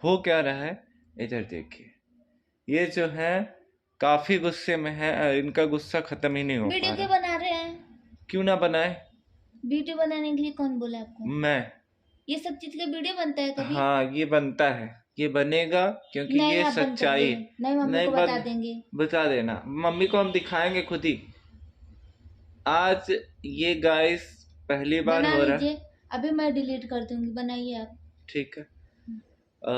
हो क्या रहा है, इधर देखिए। ये जो है काफी गुस्से में है, इनका गुस्सा खत्म ही नहीं हो पा वीडियो क्यों रहा। बना रहे हैं? क्यों ना बनाए? वीडियो बनाने के लिए कौन बोला आपको? मैं। ये सब चीज का वीडियो बनता है कभी? हाँ, ये बनता है, ये बनेगा, क्योंकि नहीं, ये आप बंद कर सच्चाई। दे। नहीं, मम्मी नहीं को बता बन। देंगे। बता देना, मम्मी को हम दिखाएंगे खुद ही। आज ये गाइस पहली बार बना हो रहा है। लीजिए। अभी मैं डिलीट कर दूंगी, बनाइए आप। ठीक है। अ,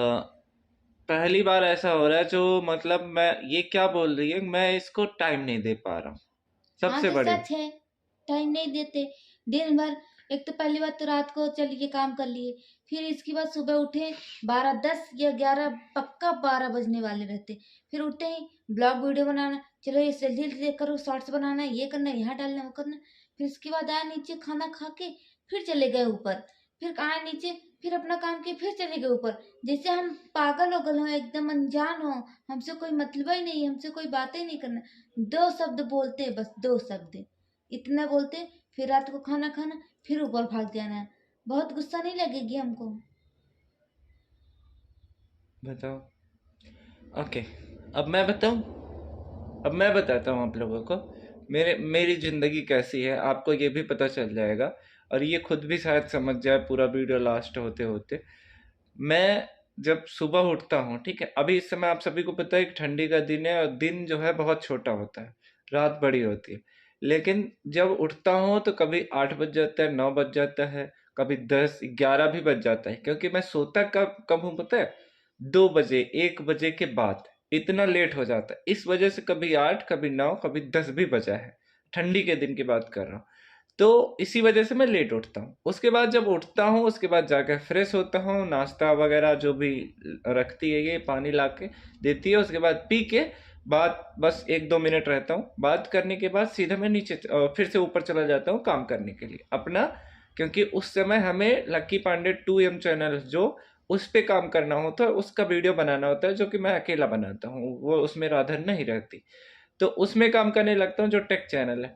पहली बार ऐसा हो रहा है, जो मतलब मैं, ये क्या बोल रही है, मैं इसको टाइम नहीं दे पा रहा हूँ, हाँ सबसे तो बड़ी। सच है। टाइम नहीं देते दिन भर। एक तो पहली बात तो रात को चलिए काम कर लिए, फिर इसके बाद सुबह उठे 12, 10 या 11, पक्का 12 बजने वाले रहते। फिर उठते ही ब्लॉग वीडियो बनाना, चलो ये रील्स देख करो, शॉर्ट्स बनाना, ये करना, यहाँ डालना, वो करना। फिर इसके बाद आए नीचे खाना खा के, फिर चले गए ऊपर। फिर आए नीचे, फिर अपना काम किए, फिर चले गए ऊपर। जैसे हम पागल हो गए हो, एकदम अनजान हो। हमसे कोई मतलब ही नहीं, हमसे कोई बातें ही नहीं करना। 2 शब्द बोलते हैं, बस 2 शब्द इतना बोलते। फिर रात को खाना खाना, फिर ऊपर भाग जाना। बहुत गुस्सा नहीं लगेगी हमको? बताओ। ओके, अब मैं बताऊं। अब मैं बताता हूँ आप लोगों को मेरी ज़िंदगी कैसी है, आपको ये भी पता चल जाएगा। और ये खुद भी शायद समझ जाए पूरा वीडियो लास्ट होते होते। मैं जब सुबह उठता हूँ, ठीक है, अभी इस समय आप सभी को पता है कि ठंडी का दिन है, और दिन जो है बहुत छोटा होता है, रात बड़ी होती है। लेकिन जब उठता हूँ तो कभी 8 बज जाता है, 9 बज जाता है, कभी 10 11 भी बज जाता है, क्योंकि मैं सोता कब कब हूँ पता है? 2 बजे, 1 बजे के बाद। इतना लेट हो जाता है, इस वजह से कभी 8, कभी 9, कभी 10 भी बजा है। ठंडी के दिन की बात कर रहा हूँ। तो इसी वजह से मैं लेट उठता हूँ। उसके बाद जब उठता हूँ, उसके बाद जाकर फ्रेश होता हूँ, नाश्ता वगैरह जो भी रखती है, ये पानी ला के देती है, उसके बाद पी के बात, बस 1-2 मिनट रहता हूँ, बात करने के बाद सीधा मैं नीचे फिर से ऊपर चला जाता हूँ काम करने के लिए अपना। क्योंकि उस समय हमें लक्की पांडे 2M चैनल जो, उस पे काम करना होता है, उसका वीडियो बनाना होता है, जो कि मैं अकेला बनाता हूँ, वो उसमें राधन नहीं रहती। तो उसमें काम करने लगता हूँ, जो टेक चैनल है।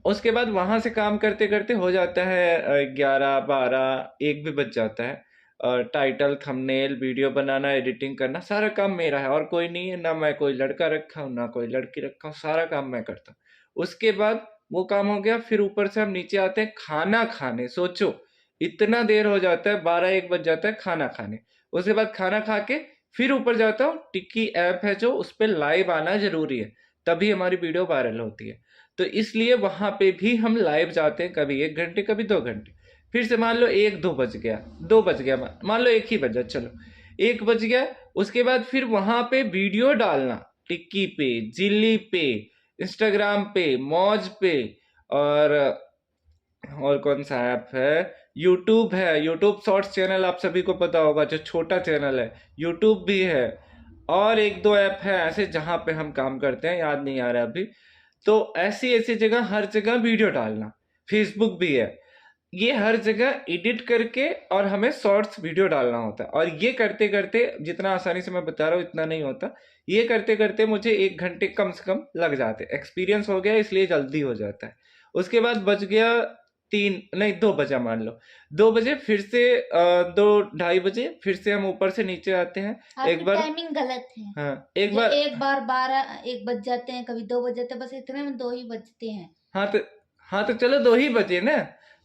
उसके बाद वहां से काम करते करते हो जाता है 11, 12, 1 भी बज जाता है। और टाइटल, थंबनेल, वीडियो बनाना, एडिटिंग करना, सारा काम मेरा है, और कोई नहीं है ना। मैं कोई लड़का रखा हूँ ना कोई लड़की रखा हूँ, सारा काम मैं करता हूँ। उसके बाद वो काम हो गया, फिर ऊपर से हम नीचे आते हैं खाना खाने। सोचो, इतना देर हो जाता है, 12-1 बज जाता है खाना खाने। उसके बाद खाना खा के फिर ऊपर जाता हूँ, टिक्की ऐप है जो, उस पर लाइव आना जरूरी है, तभी हमारी वीडियो वायरल होती है। तो इसलिए वहां पे भी हम लाइव जाते हैं, कभी 1 घंटे, कभी 2 घंटे। फिर से मान लो 1-2 बज गया, 2 बज गया, मान लो 1 ही बजा, चलो 1 बज गया। उसके बाद फिर वहां पे वीडियो डालना, टिक्की पे, जिली पे, इंस्टाग्राम पे, मौज पे, और कौन सा ऐप है, यूट्यूब है, यूट्यूब शॉर्ट्स चैनल आप सभी को पता होगा, जो छोटा चैनल है, यूट्यूब भी है। और 1-2 ऐप है ऐसे जहां पे हम काम करते हैं, याद नहीं आ रहा अभी। तो ऐसी ऐसी जगह, हर जगह वीडियो डालना। फेसबुक भी है। ये हर जगह एडिट करके और हमें शॉर्ट्स वीडियो डालना होता है, और ये करते करते, जितना आसानी से मैं बता रहा हूँ इतना नहीं होता। ये करते करते मुझे 1 घंटे कम से कम लग जाते, एक्सपीरियंस हो गया इसलिए जल्दी हो जाता है। उसके बाद बज गया 3, नहीं 2 बजा मान लो। 2 बजे फिर से 2-2:30 बजे फिर से हम ऊपर से नीचे आते हैं। एक आपकी बार। टाइमिंग गलत है। हाँ, एक जो बार। एक बार 12-1 बज जाते हैं, कभी 2 बज जाते हैं, बस इतने में 2 ही बजते हैं। हाँ तो, हाँ तो चलो 2 ही बजे ना।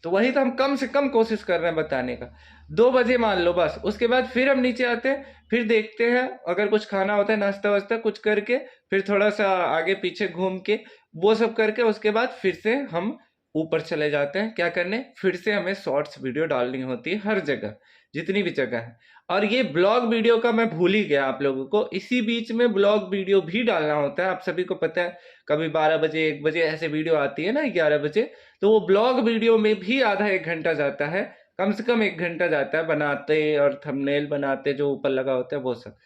तो वही तो हम कम से कम कोशिश कर रहे हैं बताने का। 2 बजे मान लो बस। उसके बाद फिर हम नीचे आते हैं, फिर देखते हैं अगर कुछ खाना होता है, नाश्ता वास्ता कुछ करके, फिर थोड़ा सा आगे पीछे घूम के, वो सब करके, उसके बाद फिर से हम ऊपर चले जाते हैं। क्या करने? फिर से हमें शॉर्ट्स वीडियो डालनी होती है हर जगह, जितनी भी जगह है। और ये ब्लॉग वीडियो का मैं भूल ही गया आप लोगों को, इसी बीच में ब्लॉग वीडियो भी डालना होता है, आप सभी को पता है। कभी 12 बजे, 1 बजे ऐसे वीडियो आती है ना, 11 बजे। तो वो ब्लॉग वीडियो में भी आधा 1 घंटा जाता है, कम से कम 1 घंटा जाता है बनाते, और थंबनेल बनाते जो ऊपर लगा होता है वो सब।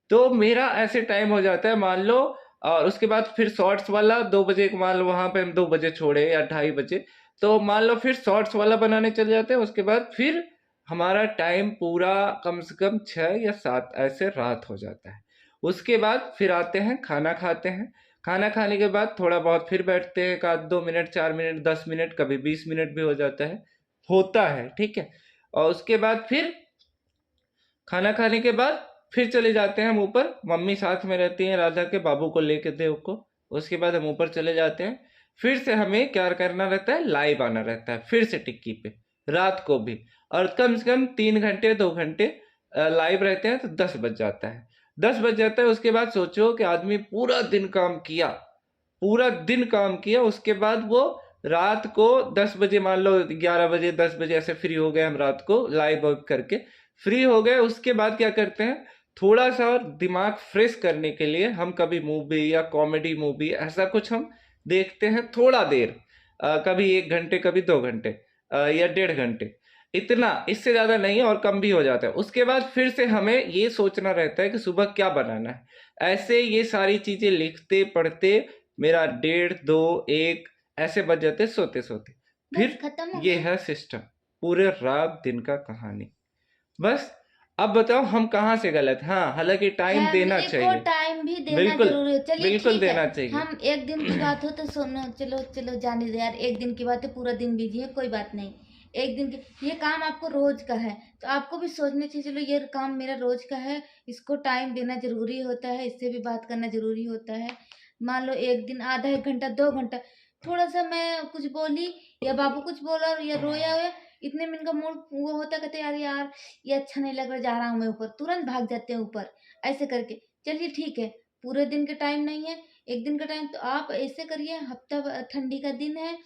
तो मेरा ऐसे टाइम हो जाता है मान लो। और उसके बाद फिर शॉर्ट्स वाला 2 बजे, मान लो वहां पे हम 2 बजे छोड़े या 2:30 बजे, तो मान लो फिर शॉर्ट्स वाला बनाने चले जाते हैं। उसके बाद फिर हमारा टाइम पूरा कम से कम 6 या 7 ऐसे रात हो जाता है। उसके बाद फिर आते हैं, खाना खाते हैं। खाना खाने के बाद थोड़ा बहुत फिर बैठते हैं, 1-2 मिनट, 4 मिनट, 10 मिनट, कभी 20 मिनट भी हो जाता है, होता है, ठीक है। और उसके बाद फिर खाना खाने के बाद फिर चले जाते हैं हम ऊपर, मम्मी साथ में रहती हैं राधा के, बाबू को लेके देव को। उसके बाद हम ऊपर चले जाते हैं, फिर से हमें क्या करना रहता है, लाइव आना रहता है फिर से टिक्की पे, रात को भी। और कम से कम 3 घंटे 2 घंटे लाइव रहते हैं, तो 10 बज जाता है। 10 बज जाता है, उसके बाद सोचो कि आदमी पूरा दिन काम किया, पूरा दिन काम किया, उसके बाद वो रात को 10 बजे, मान लो 11 बजे 10 बजे ऐसे फ्री हो गए हम, रात को लाइव वर्क करके फ्री हो गए। उसके बाद क्या करते हैं, थोड़ा सा और दिमाग फ्रेश करने के लिए हम कभी मूवी या कॉमेडी मूवी ऐसा कुछ हम देखते हैं थोड़ा देर, कभी 1 घंटे कभी 2 घंटे, या 1.5 घंटे, इतना, इससे ज्यादा नहीं है, और कम भी हो जाता है। उसके बाद फिर से हमें ये सोचना रहता है कि सुबह क्या बनाना है। ऐसे ये सारी चीजें लिखते पढ़ते मेरा 1:30 2 1 ऐसे बज जाते सोते सोते। बस फिर खत्म हो ये गया। है सिस्टम, पूरे रात दिन का कहानी। बस अब बताओ हम कहाँ से गलत। हाँ, हालांकि टाइम देना फैमिली को चाहिए, टाइम भी देना बिल्कुल जरूरी है। चलिए बिल्कुल ठीक है, देना चाहिए। हम एक दिन की बात हो तो सुनो, चलो चलो जाने दो यार, एक दिन की बात है, पूरा दिन बिजी है, कोई बात नहीं। एक दिन की, ये काम आपको रोज का है तो आपको भी सोचना चाहिए, चलो ये काम मेरा रोज का है, इसको टाइम देना जरूरी होता है, इससे भी बात करना जरूरी होता है। मान लो एक दिन आधा 1 घंटा 2 घंटा, थोड़ा सा मैं कुछ बोली या बाबू कुछ बोला या रोया हुआ, इतने में इनका मूड वो होता, कहते यार यार ये अच्छा नहीं लग रहा, जा रहा हूँ मैं ऊपर, तुरंत भाग जाते हैं ऊपर, ऐसे करके। चलिए ठीक है, पूरे दिन का टाइम नहीं है, एक दिन का टाइम, तो आप ऐसे करिए, हफ्ता ठंडी का दिन है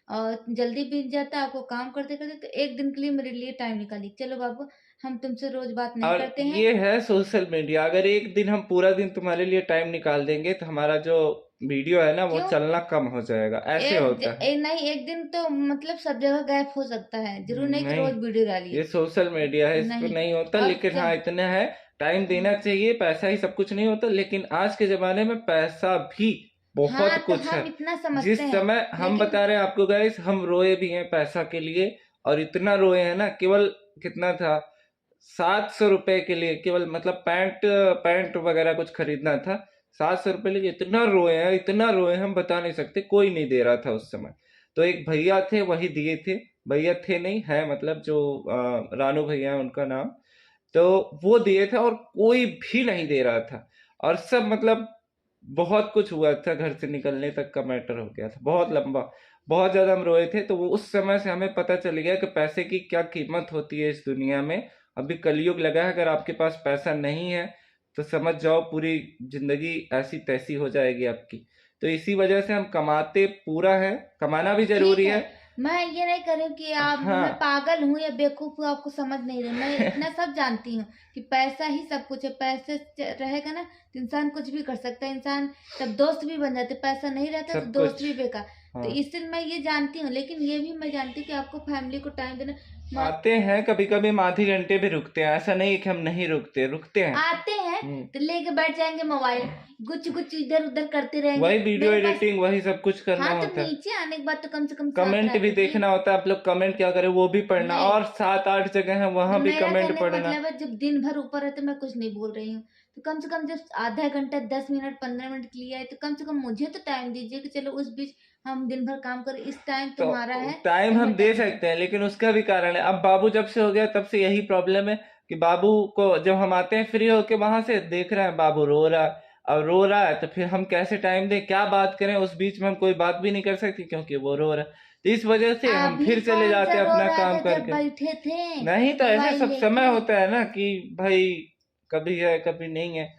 और जल्दी बीत जाता है आपको काम करते करते, तो एक दिन के लिए मेरे लिए टाइम निकालिए। चलो बाबू, हम तुमसे रोज बात नहीं और करते हैं। ये है सोशल मीडिया, अगर एक दिन हम पूरा दिन तुम्हारे लिए टाइम निकाल देंगे तो हमारा जो वीडियो है ना वो क्यों? चलना कम हो जाएगा, ऐसे होता है। नहीं, एक दिन तो मतलब सब जगह गायब हो सकता है, जरूर नहीं कि नहीं, रोज वीडियो डालिए। ये सोशल मीडिया है, इस पर नहीं, नहीं होता, और लेकिन क्या। हाँ इतना है, टाइम देना चाहिए, पैसा ही सब कुछ नहीं होता, लेकिन आज के जमाने में पैसा भी हाँ बहुत तो कुछ है। हम इतना समझते जिस हैं, समय हम लेकिन बता रहे हैं आपको गाइस, हम रोए भी हैं पैसा के लिए, और इतना रोए हैं ना, केवल कितना था, 700 रुपए के लिए, केवल मतलब पैंट पैंट वगैरह कुछ खरीदना था, 700 रुपए लिए इतना रोए हैं, इतना रोए हैं, हम बता नहीं सकते, कोई नहीं दे रहा था उस समय। तो एक भैया थे, वही दिए थे, भैया थे नहीं है, मतलब जो रानू भैया है उनका नाम, तो वो दिए थे, और कोई भी नहीं दे रहा था। और सब मतलब बहुत कुछ हुआ था, घर से निकलने तक का मैटर हो गया था, बहुत लंबा, बहुत ज्यादा हम रोए थे। तो वो उस समय से हमें पता चल गया कि पैसे की क्या कीमत होती है इस दुनिया में। अभी कलयुग लगा है, अगर आपके पास पैसा नहीं है तो समझ जाओ पूरी जिंदगी ऐसी तैसी हो जाएगी आपकी। तो इसी वजह से हम कमाते पूरा है, कमाना भी जरूरी ठीक है, है। मैं ये नहीं कह रही हूँ कि आप, मैं हाँ, पागल हूँ या बेवकूफ हूँ, आपको समझ नहीं रही, मैं इतना सब जानती हूँ कि पैसा ही सब कुछ है। पैसे रहेगा ना तो इंसान कुछ भी कर सकता है, इंसान तब दोस्त भी बन जाते, पैसा नहीं रहता तो सब दोस्त कुछ। भी बेकार। तो हाँ, इससे मैं ये जानती हूँ, लेकिन ये भी मैं जानती हूँ कि आपको फैमिली को टाइम देना। आते हैं कभी कभी, हम आधे घंटे भी रुकते हैं, ऐसा नहीं कि हम नहीं रुकते, रुकते हैं। आते हैं तो लेके बैठ जाएंगे मोबाइल, कुछ कुछ इधर उधर करते रहेंगे वही वीडियो मेरे पास। एडिटिंग, वही सब कुछ करना हाँ तो होता है। नीचे आने के बाद तो कम से कम साफ कमेंट राय भी दीजिए। देखना होता है, आप लोग कमेंट क्या करें वो भी पढ़ना, नहीं, और 7 8 जगह है तो वहां भी मेरा कमेंट कहने का पढ़ना। मतलब है, जब दिन भर ऊपर है तो मैं कुछ नहीं बोल रही हूँ, तो कम से कम जब आधा घंटा 10 मिनट 15 मिनट के लिए है तो कम से कम मुझे तो टाइम दीजिए कि चलो उस बीच हम दिन भर काम करें, इस टाइम तो तुम्हारा है टाइम तो हम हमें दे टाइम दें। सकते हैं, लेकिन उसका भी कारण है। अब बाबू जब से हो गया तब से यही प्रॉब्लम है कि बाबू को जब हम आते हैं फ्री होके वहां से, देख रहे हैं बाबू रो रहा है, अब रो रहा है तो फिर हम कैसे टाइम दें, क्या बात करें, उस बीच में हम कोई बात भी नहीं कर सकते क्योंकि वो रो रहा है। तो इस वजह से हम अभी फिर चले कौन सा जाते हैं रो अपना रहा काम था जब करके। बैठे थे नहीं तो ऐसा मोबाइल सब समय लेके। होता है ना कि भाई कभी है कभी नहीं है,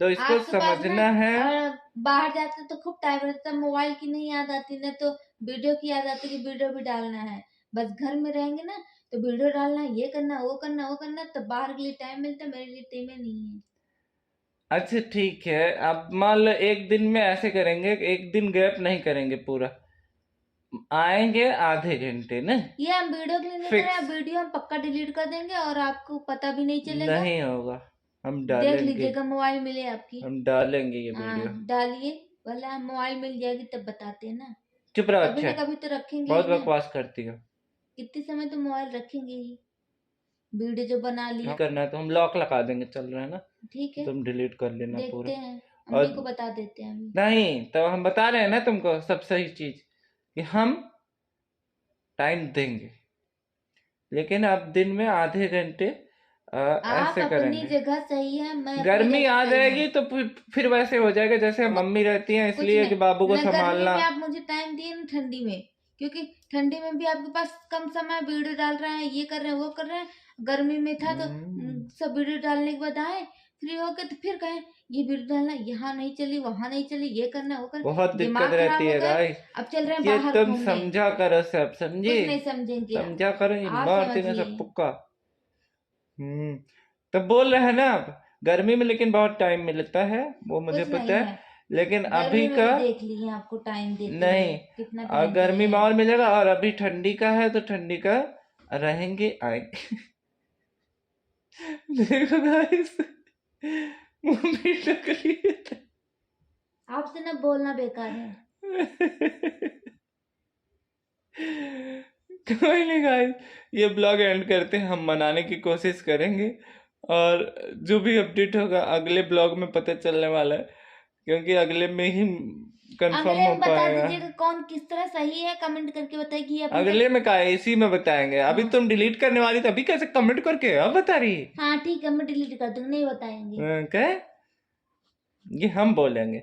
तो इसको आपके पास ना, समझना है। बाहर जाते तो खूब टाइम रहता, मोबाइल की नहीं याद आती ना, तो वीडियो की याद आती कि वीडियो भी डालना है। बस घर में रहेंगे ना तो वीडियो डालना है, ये करना वो करना वो करना, तो बाहर के लिए टाइम मिलता, मेरे लिए टाइम नहीं है। अच्छा ठीक है, अब मान लो एक दिन में ऐसे करेंगे, एक दिन गैप नहीं करेंगे पूरा, आएंगे आधे घंटे ना, ये हम वीडियो के लिए नहीं कर रहे हैं, फिक्स। वीडियो हम पक्का डिलीट कर देंगे और आपको पता भी नहीं चलेगा। नहीं होगा, हम देख डालेंगे, लीजिएगा मोबाइल मिले आपकी। हम डालेंगे ये हाँ वीडियो। डालिए, भला मोबाइल मिल जाएगी तब बताते हैं ना, चुप रहो, कभी अच्छा, ना कभी तो रखेंगे बहुत ही ना, बकवास करती हो। कितने समय तो मोबाइल रखेंगे ही, वीडियो जो बना ली। हाँ, करना है तो हम लॉक लगा देंगे, चल रहा है ना, ठीक है, तुम डिलीट कर लेना पूरा। देखते हैं, और अम्मी को बता देते हैं अभी। नहीं तो हम बता रहे हैं ना तुमको सब सही चीज, कि हम टाइम देंगे, लेकिन अब दिन में आधे घंटे आप ऐसे अपनी करेंगे। जगह सही है, मैं अपनी गर्मी जगह आ सही हूँ। जाएगी तो फिर वैसे हो जाएगा जैसे मम्मी रहती हैं, कुछ इसलिए कि बाबू नहीं, को न गर्मी संभालना। में आप मुझे टाइम दिए न ठंडी में, क्योंकि ठंडी में भी आपके पास कम समय, वीडियो डाल रहे हैं, ये कर रहे हैं, वो कर रहे हैं। गर्मी में था तो सब वीडियो डालने के बाद आए फ्री होके तो फिर कहें ये वीडियो डालना, यहाँ नहीं चली, वहां नहीं चली, ये करना, वो करना, बहुत दिक्कत दिमाग खराब रहती हो है गए। गाइस। अब चल रहे हैं ये बाहर तुम घूमने। समझा करो सब, समझे? कुछ नहीं समझेंगे समझा करो, ये आप मारती ना समझिए। सब पुक्का। हम्म। तो बोल रहे हैं ना आप, गर्मी में लेकिन बहुत टाइम मिलता है, वो मुझे कुछ पता नहीं है। है, लेकिन गर्मी अभी में का भी देख लिए आपको टाइम देते हुए, नहीं। कितना और टाइम दिए गर्मी में हैं। और मिलेगा, और अभी ठंडी का है तो ठंडी का रहेंगे आएंगे। देखो गाइस, मम्मी टक रही आपसे ना बोलना बेकार है। है। कोई नहीं गाइस, ये ब्लॉग एंड करते हैं, हम मनाने की कोशिश करेंगे। और जो भी अपडेट होगा अगले ब्लॉग में पता चलने वाला है, क्योंकि अगले में ही कंफर्म अगले हो में बता पाएगा। दीजिएगा कौन किस तरह सही है, कमेंट करके बताइए कि अपन का। अगले में का इसी में बताएंगे, अभी हाँ तुम डिलीट करने वाली तो अभी कैसे कमेंट करके अब बता रही है? हाँ ठीक है, मैं डिलीट कर दूंगी, नहीं बताएंगे। क्या? ये हम बोलेंगे।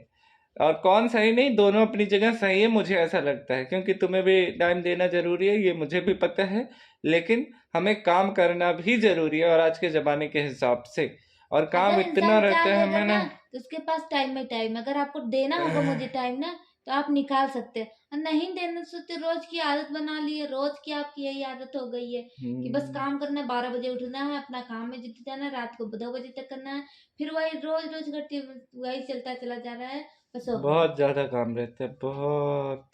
और कौन सही नहीं, दोनों अपनी जगह सही है, मुझे ऐसा लगता है, क्योंकि तुम्हें भी टाइम देना जरूरी है, ये मुझे भी पता है। लेकिन हमें काम करना भी जरूरी है, और आज के जमाने के हिसाब से, और काम अगर इतना इंसान रहता है चाहेगा हमें ना ना। तो उसके पास टाइम में टाइम, अगर आपको देना होगा मुझे टाइम ना तो आप निकाल सकते हैं, और नहीं देना तो रोज की आदत बना ली है, रोज की आपकी यही आदत हो गई है कि बस काम करना है, 12 बजे उठना है, अपना काम में जुट जाना है, रात को 2 बजे तक करना है, फिर वही रोज रोज करते वही चलता चला जा रहा है, बस हो गया। बहुत ज्यादा काम रहता है, बहुत।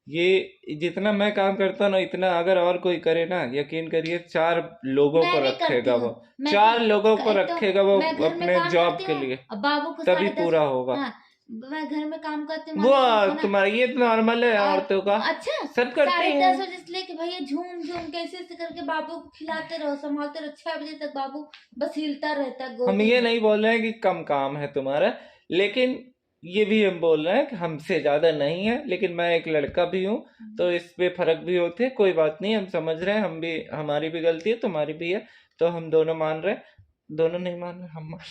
ये जितना मैं काम करता हूँ ना, इतना अगर और कोई करे ना, यकीन करिए 4 लोगों को मैं भी करती रखेगा हूँ। वो। मैं 4 लोगों को एक तो रखेगा वो मैं घर में अपने काम जॉब करती के हूँ लिए, और बाबू को तभी 10:30। पूरा होगा। हाँ, मैं घर में काम करती हूँ, वो मालिक को खाना। तुम्हारा ये तो नॉर्मल है और औरतों का, अच्छा, सब करते साढ़े हैं। 10 बजे से लेके भैया झूम झूम कैसे ऐसे करके बाबू को खिलाते रहो, संभालते रहो, 6 बजे तक बाबू बस हिलता रहता है हम गोदी ये में। नहीं बोल रहे हैं कि कम काम है तुम्हारा, लेकिन ये भी हम बोल रहे हैं कि हमसे ज्यादा नहीं है, लेकिन मैं एक लड़का भी हूँ, तो इस पे फर्क भी होते हैं। कोई बात नहीं, हम समझ रहे हैं, हम भी, हमारी भी गलती है, तुम्हारी भी है, तो हम दोनों मान रहे हैं। दोनों नहीं मान रहे, हम मान।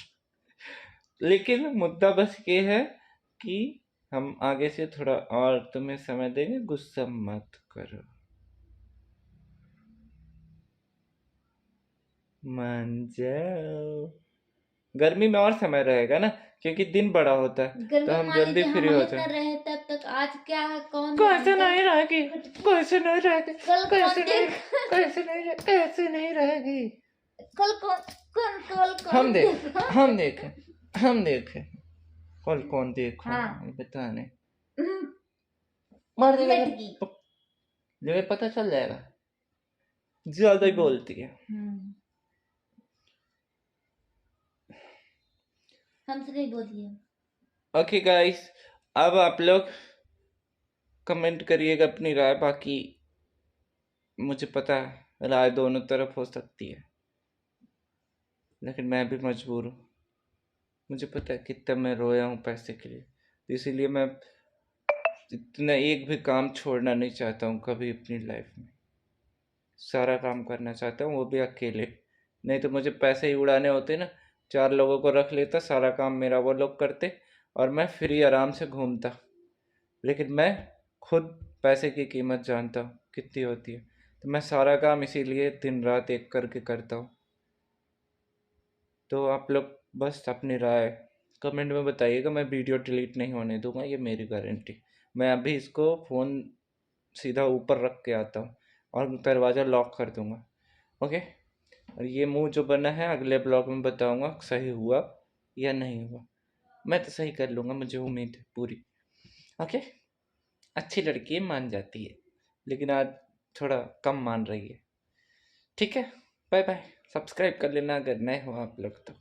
लेकिन मुद्दा बस ये है कि हम आगे से थोड़ा और तुम्हें समय देंगे, गुस्सा मत करो, मान जाओ। गर्मी में और समय रहेगा ना, क्योंकि दिन बड़ा होता है, तो गर्मी में हम मान जल्दी लीजिए फ्री हम हो ही न जाए। रहे तब तक, आज क्या है कौन कैसे जानता है। नहीं रहेगी? कैसे नहीं रहेगी? कल कैसे कौन नहीं? देख कैसे नहीं रहेगी? कल कौन कल हम कौन देख देखा। हम देखें हम देखें कल कौन देखा, हाँ बता नहीं। मार देगा मिट जब गई। जब पता चल जाएगा, ज्यादा ही हम्म, बोलती है। हम्म, हमसे नहीं बोलिए। ओके गाइस, अब आप लोग कमेंट करिएगा अपनी राय, बाकी मुझे पता है राय दोनों तरफ हो सकती है, लेकिन मैं भी मजबूर हूँ। मुझे पता है कितना मैं रोया हूँ पैसे के लिए, तो इसीलिए मैं इतना एक भी काम छोड़ना नहीं चाहता हूँ कभी अपनी लाइफ में। सारा काम करना चाहता हूँ, वो भी अकेले। नहीं तो मुझे पैसे ही उड़ाने होते ना, 4 लोगों को रख लेता, सारा काम मेरा वो लोग करते, और मैं फ्री आराम से घूमता। लेकिन मैं खुद पैसे की कीमत जानता हूँ कितनी होती है, तो मैं सारा काम इसीलिए दिन रात एक करके करता हूँ। तो आप लोग बस अपनी राय कमेंट में बताइएगा, मैं वीडियो डिलीट नहीं होने दूंगा, ये मेरी गारंटी। मैं अभी इसको फ़ोन सीधा ऊपर रख के आता हूँ और दरवाज़ा लॉक कर दूंगा। ओके, और ये मुंह जो बना है अगले ब्लॉग में बताऊंगा सही हुआ या नहीं हुआ। मैं तो सही कर लूँगा, मुझे उम्मीद है पूरी। ओके, अच्छी लड़की है, मान जाती है, लेकिन आज थोड़ा कम मान रही है। ठीक है, बाय बाय। सब्सक्राइब कर लेना अगर नए हो आप लोग तो।